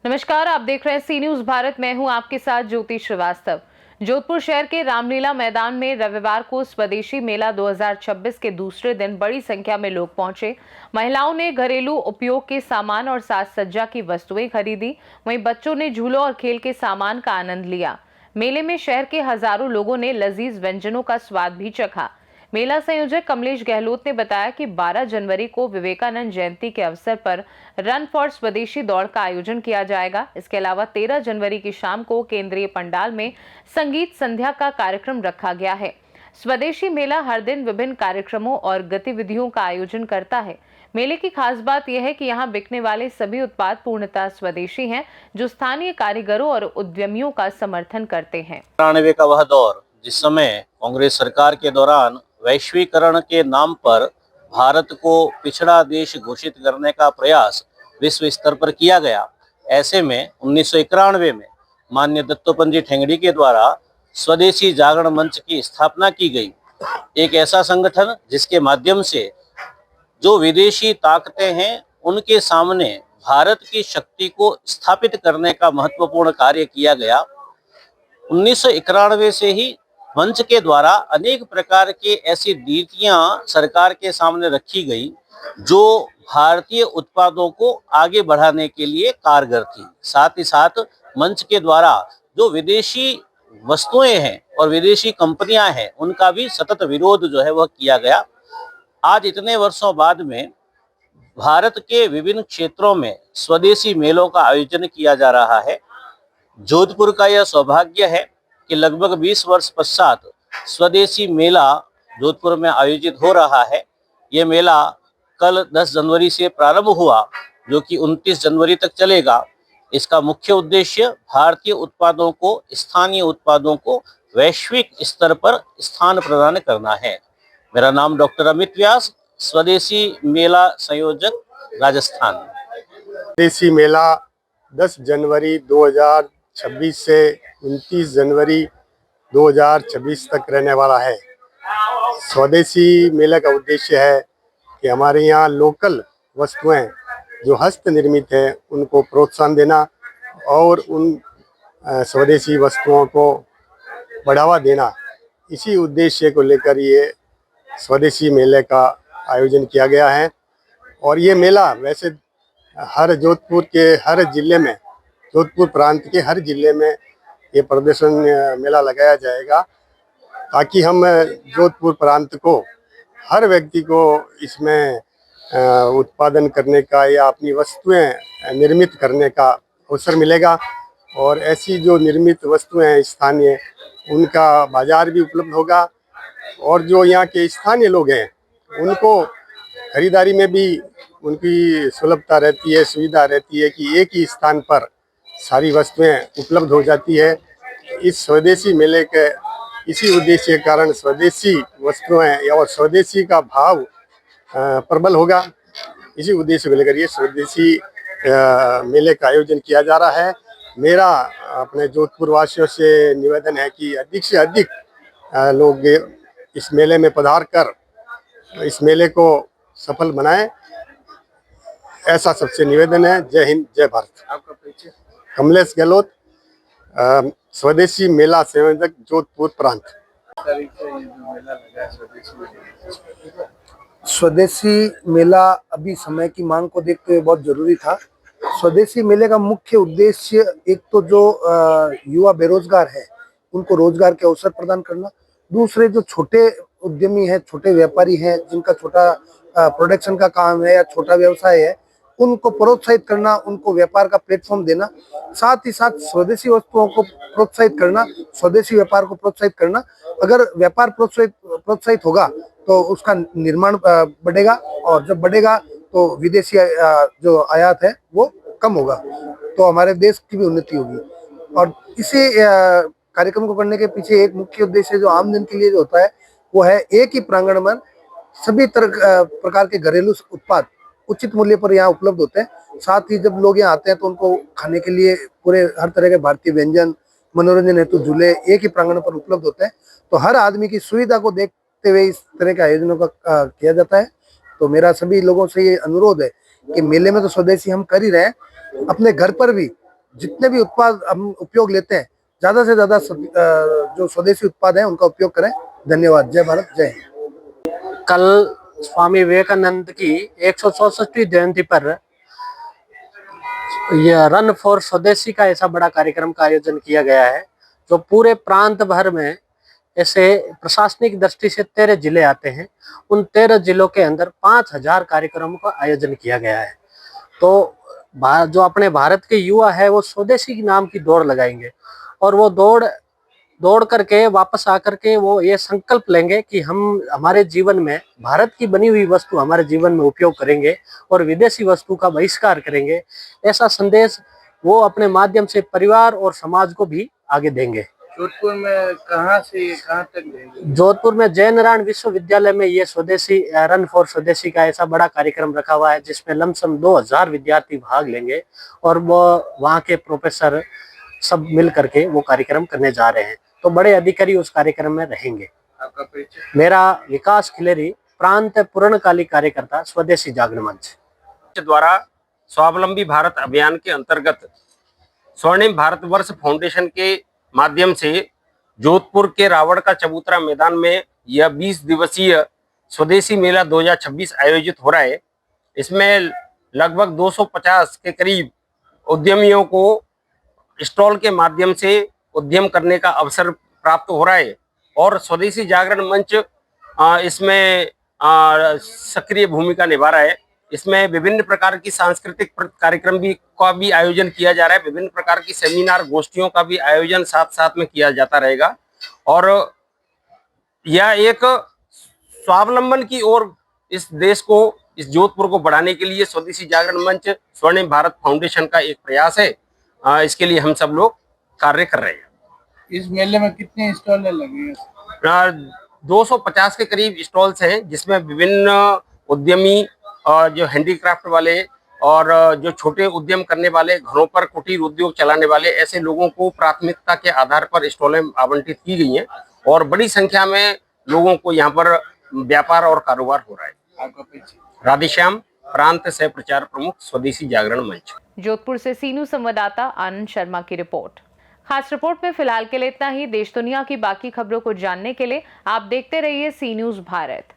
नमस्कार, आप देख रहे हैं सी न्यूज भारत। मैं हूं आपके साथ ज्योति श्रीवास्तव। जोधपुर शहर के रामलीला मैदान में रविवार को स्वदेशी मेला 2026 के दूसरे दिन बड़ी संख्या में लोग पहुंचे। महिलाओं ने घरेलू उपयोग के सामान और साज सज्जा की वस्तुएं खरीदी। वहीं बच्चों ने झूलों और खेल के सामान का आनंद लिया। मेले में शहर के हजारों लोगों ने लजीज व्यंजनों का स्वाद भी चखा। मेला संयोजक कमलेश गहलोत ने बताया कि 12 जनवरी को विवेकानंद जयंती के अवसर पर रन फॉर स्वदेशी दौड़ का आयोजन किया जाएगा। इसके अलावा 13 जनवरी की शाम को केंद्रीय पंडाल में संगीत संध्या का कार्यक्रम रखा गया है। स्वदेशी मेला हर दिन विभिन्न कार्यक्रमों और गतिविधियों का आयोजन करता है। मेले की खास बात यह है कि यहाँ बिकने वाले सभी उत्पाद पूर्णतः स्वदेशी हैं, जो स्थानीय कारीगरों और उद्यमियों का समर्थन करते हैं। 93 का वह दौर जिस समय कांग्रेस सरकार के दौरान वैश्वीकरण के नाम पर भारत को पिछड़ा देश घोषित करने का प्रयास विश्व स्तर पर किया गया। ऐसे में 1991 में माननीय दत्तोपंत जी ठेंगड़ी के द्वारा स्वदेशी जागरण मंच की स्थापना की गई। एक ऐसा संगठन जिसके माध्यम से जो विदेशी ताकतें हैं उनके सामने भारत की शक्ति को स्थापित करने का महत्वपूर्ण कार्य किया गया। 1991 से ही मंच के द्वारा अनेक प्रकार के ऐसी नीतियां सरकार के सामने रखी गई जो भारतीय उत्पादों को आगे बढ़ाने के लिए कारगर थी। साथ ही साथ मंच के द्वारा जो विदेशी वस्तुएं हैं और विदेशी कंपनियां हैं उनका भी सतत विरोध जो है वह किया गया। आज इतने वर्षों बाद में भारत के विभिन्न क्षेत्रों में स्वदेशी मेलों का आयोजन किया जा रहा है। जोधपुर का यह सौभाग्य है कि लगभग 20 वर्ष पश्चात स्वदेशी मेला जोधपुर में आयोजित हो रहा है। ये मेला कल 10 जनवरी से प्रारंभ हुआ जो कि 29 जनवरी तक चलेगा। इसका मुख्य उद्देश्य भारतीय उत्पादों को, स्थानीय उत्पादों को वैश्विक स्तर पर स्थान प्रदान करना है। मेरा नाम डॉक्टर अमित व्यास, स्वदेशी मेला संयोजक, राजस्थान। स्वदेशी मेला 10 जनवरी 2026 से 29 जनवरी 2026 तक रहने वाला है। स्वदेशी मेले का उद्देश्य है कि हमारे यहाँ लोकल वस्तुएं जो हस्त निर्मित है उनको प्रोत्साहन देना और उन स्वदेशी वस्तुओं को बढ़ावा देना। इसी उद्देश्य को लेकर ये स्वदेशी मेले का आयोजन किया गया है। और ये मेला वैसे हर जोधपुर के हर जिले में, जोधपुर प्रांत के हर जिले में ये प्रदर्शन मेला लगाया जाएगा ताकि हम जोधपुर प्रांत को, हर व्यक्ति को इसमें उत्पादन करने का या अपनी वस्तुएं निर्मित करने का अवसर मिलेगा। और ऐसी जो निर्मित वस्तुएं हैं स्थानीय, उनका बाजार भी उपलब्ध होगा और जो यहाँ के स्थानीय लोग हैं उनको खरीदारी में भी उनकी सुलभता रहती है, सुविधा रहती है कि एक ही स्थान पर सारी वस्तुएं उपलब्ध हो जाती है। इस स्वदेशी मेले के इसी उद्देश्य के कारण स्वदेशी वस्तुएं और स्वदेशी का भाव प्रबल होगा। इसी उद्देश्य को लेकर ये स्वदेशी मेले का आयोजन किया जा रहा है। मेरा अपने जोधपुर वासियों से निवेदन है कि अधिक से अधिक लोग इस मेले में पधार कर इस मेले को सफल बनाएं, ऐसा सबसे निवेदन है। जय हिंद, जय भारत। आपका परिचय? कमलेश गहलोत, स्वदेशी मेला संयोजक, जोधपुर प्रांत। स्वदेशी मेला अभी समय की मांग को देखते हुए बहुत जरूरी था। स्वदेशी मेले का मुख्य उद्देश्य एक तो जो युवा बेरोजगार है उनको रोजगार के अवसर प्रदान करना, दूसरे जो छोटे उद्यमी हैं, छोटे व्यापारी हैं जिनका छोटा प्रोडक्शन का काम है या छोटा व्यवसाय है, उनको प्रोत्साहित करना, उनको व्यापार का प्लेटफॉर्म देना, साथ ही साथ स्वदेशी वस्तुओं को प्रोत्साहित करना, स्वदेशी व्यापार को प्रोत्साहित करना। अगर व्यापार प्रोत्साहित होगा तो उसका निर्माण बढ़ेगा और जब बढ़ेगा तो विदेशी जो आयात है वो कम होगा, तो हमारे देश की भी उन्नति होगी। और इसी कार्यक्रम को करने के पीछे एक मुख्य उद्देश्य जो आम दिन के लिए जो होता है वो है एक ही प्रांगण में सभी तरह प्रकार के घरेलू उत्पाद उचित मूल्य पर यहाँ उपलब्ध होते हैं। साथ ही जब लोग यहाँ आते हैं तो उनको खाने के लिए पूरे हर तरह के भारतीय व्यंजन, मनोरंजन हेतु झूले एक ही प्रांगण पर उपलब्ध होते हैं। तो हर आदमी की सुविधा को देखते हुए इस तरह के आयोजनों का किया जाता है। तो मेरा सभी लोगों से ये अनुरोध है कि मेले में तो स्वदेशी हम कर ही रहे हैं, अपने घर पर भी जितने भी उत्पाद हम उपयोग लेते हैं ज्यादा से ज्यादा जो स्वदेशी उत्पाद है उनका उपयोग करें। धन्यवाद। जय भारत, जय हिंद। कल स्वामी विवेकानंद की 164वीं जयंती पर यह रन फॉर स्वदेशी का ऐसा बड़ा कार्यक्रम का आयोजन किया गया है, जो पूरे प्रांत भर में ऐसे प्रशासनिक दृष्टि से 13 जिले आते हैं। उन 13 जिलों के अंदर 5000 कार्यक्रमों का आयोजन किया गया है। तो जो अपने भारत के युवा है वो स्वदेशी के नाम की दौड़ लगाएंगे और वो दौड़ करके वापस आकर के वो ये संकल्प लेंगे कि हम हमारे जीवन में भारत की बनी हुई वस्तु हमारे जीवन में उपयोग करेंगे और विदेशी वस्तु का बहिष्कार करेंगे। ऐसा संदेश वो अपने माध्यम से परिवार और समाज को भी आगे देंगे। जोधपुर में कहाँ से कहाँ तक देंगे? जोधपुर में जय नारायण विश्वविद्यालय में ये स्वदेशी रन फॉर स्वदेशी का ऐसा बड़ा कार्यक्रम रखा हुआ है, जिसमें लमसम 2000 विद्यार्थी भाग लेंगे और वो वहाँ के प्रोफेसर सब मिल करके वो कार्यक्रम करने जा रहे हैं। तो बड़े अधिकारी उस कार्यक्रम में रहेंगे। आपका परिचय? मेरा विकास खिलेरी, प्रांत पूर्णकालिक कार्यकर्ता, स्वदेशी जागरण मंच द्वारा स्वावलंबी भारत अभियान के अंतर्गत स्वर्णिम भारतवर्ष फाउंडेशन के माध्यम से जोधपुर के रावण का चबूतरा मैदान में यह 20 दिवसीय स्वदेशी मेला 2026 आयोजित हो रहा है। इसमें लगभग 250 के करीब उद्यमियों को स्टॉल के माध्यम से उद्यम करने का अवसर प्राप्त हो रहा है और स्वदेशी जागरण मंच इसमें सक्रिय भूमिका निभा रहा है। इसमें विभिन्न प्रकार की सांस्कृतिक कार्यक्रम का भी आयोजन किया जा रहा है। विभिन्न प्रकार की सेमिनार गोष्ठियों का भी आयोजन साथ साथ में किया जाता रहेगा और यह एक स्वावलंबन की ओर इस देश को, इस जोधपुर को बढ़ाने के लिए स्वदेशी जागरण मंच स्वर्णिम भारत फाउंडेशन का एक प्रयास है। इसके लिए हम सब लोग कार्य कर रहे हैं। इस मेले में कितने स्टॉल लगे? 250 के करीब स्टॉल्स हैं, जिसमें विभिन्न उद्यमी और जो हैंडीक्राफ्ट वाले और जो छोटे उद्यम करने वाले, घरों पर कुटीर उद्योग चलाने वाले, ऐसे लोगों को प्राथमिकता के आधार पर स्टॉलें आवंटित की गई हैं और बड़ी संख्या में लोगों को यहाँ पर व्यापार और कारोबार हो रहा है। आपका परिचय? राधेश्याम, प्रांत सह प्रचार प्रमुख, स्वदेशी जागरण मंच। जोधपुर से सी न्यूज संवाददाता आनंद शर्मा की रिपोर्ट। खास रिपोर्ट में फिलहाल के लिए इतना ही। देश दुनिया की बाकी खबरों को जानने के लिए आप देखते रहिए सी न्यूज भारत।